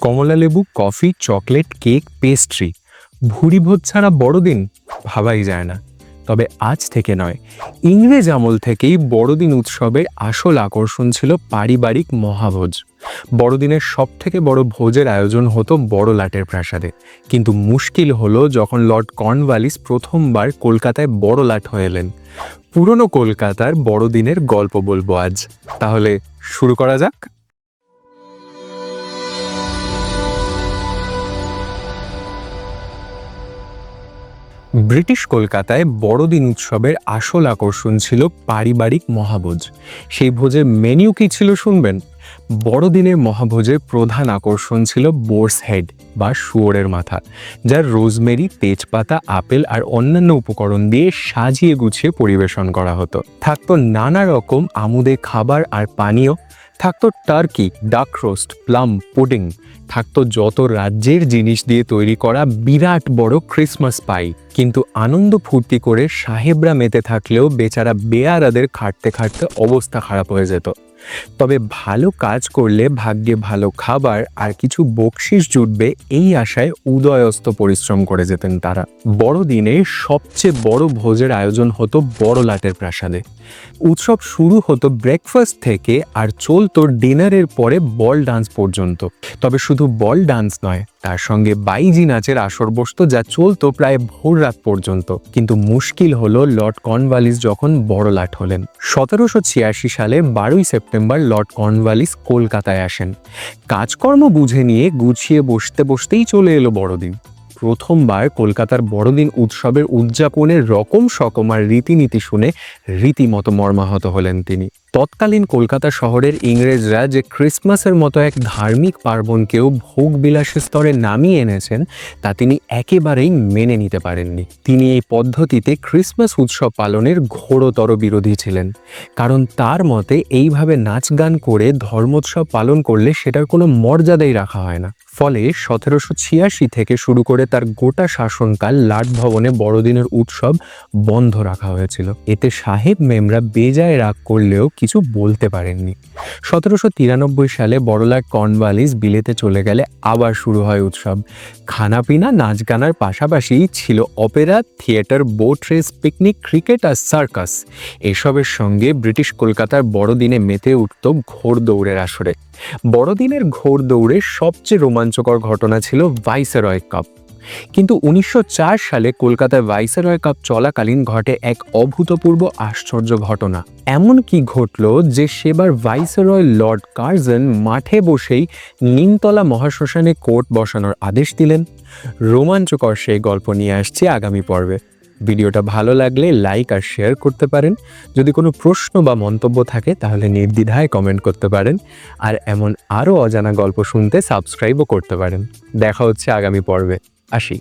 কমলালেবু, coffee, chocolate, cake, pastry, ভুরিভোজ ছাড়া বড়দিন ভাবাই যায় না। তবে আজ থেকে নয়, ইংরেজ আমল থেকেই বড়দিন উৎসবের আসল আকর্ষণ ছিল পারিবারিক মহাভোজ। বড়দিনের সব থেকে বড় ভোজের আয়োজন হতো বড়লাটের প্রাসাদে। কিন্তু মুশকিল হলো যখন লর্ড কর্নওয়ালিস প্রথমবার কলকাতায় বড়লাট হয়ে এলেন। পুরনো কলকাতার বড়দিনের গল্প বলবো আজ। তাহলে শুরু করা যাক। ব্রিটিশ কলকাতায় বড়দিন উৎসবের আসল আকর্ষণ ছিল পারিবারিক মহাভোজ। সেই ভোজের মেনু কি ছিল শুনবেন? বড়দিনের মহাভোজের প্রধান আকর্ষণ ছিল বোর্স হেড বা শুয়োরের মাথা, যা রোজমেরি, তেজপাতা, আপেল আর অন্যান্য উপকরণ দিয়ে সাজিয়ে গুছিয়ে পরিবেশন করা হতো। থাকতো নানা রকম আমুদে খাবার আর পানীয়, থাকতো টার্কি, ডাক রোস্ট, প্লাম পুডিং, থাকতো যত রাজ্যের জিনিস দিয়ে তৈরি করা বিরাট বড় ক্রিসমাস পাই। কিন্তু আনন্দ ফুর্তি করে সাহেবরা মেতে থাকলেও বেচারা বেয়ারাদের খাটতে খাটতে অবস্থা খারাপ হয়ে যেত। তবে ভালো কাজ করলে ভাগ্যে ভালো খাবার আর কিছু বকশিস জুটবে, এই আশায় উদয়স্ত পরিশ্রম করে যেতেন তারা। বড়দিনে সবচেয়ে বড় ভোজের আয়োজন হতো বড়লাটের প্রাসাদে। উৎসব শুরু হতো ব্রেকফাস্ট থেকে আর চলতো ডিনারের পরে বল ডান্স পর্যন্ত। তবে শুধু বল ডান্স নয়, তার সঙ্গে বাইজি নাচের আসর বসতো, যা চলতো প্রায় ভোর রাত পর্যন্ত। কিন্তু মুশকিল হলো লর্ড কর্নওয়ালিস যখন বড়লাট হলেন। 1786 সালে 12 সেপ্টেম্বর লর্ড কর্নওয়ালিস কলকাতায় আসেন। কাজকর্ম বুঝে নিয়ে গুছিয়ে বসতেই চলে এলো বড়দিন। প্রথমবার কলকাতার বড়দিন উৎসবের উদযাপনের রকম সকম আর রীতিনীতি শুনে রীতিমতো মর্মাহত হলেন তিনি। তৎকালীন কলকাতা শহরের ইংরেজরা যে ক্রিসমাসের মতো এক ধার্মিক পার্বণকেও ভোগ বিলাসের স্তরে নামিয়ে এনেছেন, তা তিনি একেবারেই মেনে নিতে পারেননি। তিনি এই পদ্ধতিতে ক্রিসমাস উৎসব পালনের ঘোরতর বিরোধী ছিলেন, কারণ তার মতে এইভাবে নাচ গান করে ধর্মোৎসব পালন করলে সেটার কোনো মর্যাদাই রাখা হয় না। ফলে 1786 থেকে শুরু করে তার গোটা শাসনকাল লাট ভবনে বড়দিনের উৎসব বন্ধ রাখা হয়েছিল। এতে সাহেব মেমরা বেজায় রাগ করলেও কিছু বলতে পারেননি। 1793 সালে বড়লাট কর্নওয়ালিস বিলেতে চলে গেলে আবার শুরু হয় উৎসব। খানাপিনা, নাচ গানার পাশাপাশি ছিল opera, theatre, boat race, picnic, cricket আর সার্কাস। এসবের সঙ্গে ব্রিটিশ কলকাতার বড়দিনে মেতে উঠত ঘোড় দৌড়ের আসরে। বড়দিনের ঘোড় দৌড়ের সবচেয়ে রোমাঞ্চকর ঘটনা ছিল ভাইসরয় কাপ। কিন্তু 1904 সালে কলকাতায় ভাইসরয় কাপ চলাকালীন ঘটে এক অভূতপূর্ব আশ্চর্য ঘটনা। এমন কি ঘটল যে সেবার ভাইসরয় লর্ড কার্জন মাঠে বসেই নিমতলা মহাশ্মশানে কোর্ট বসানোর আদেশ দিলেন। রোমাঞ্চকর সেই গল্প নিয়ে আসছি আগামী পর্বে। ভিডিওটা ভালো লাগলে লাইক আর শেয়ার করতে পারেন। যদি কোনো প্রশ্ন বা মন্তব্য থাকে তাহলে নির্দ্বিধায় কমেন্ট করতে পারেন। আর এমন আরও অজানা গল্প শুনতে সাবস্ক্রাইবও করতে পারেন। দেখা হচ্ছে আগামী পর্বে। আসি।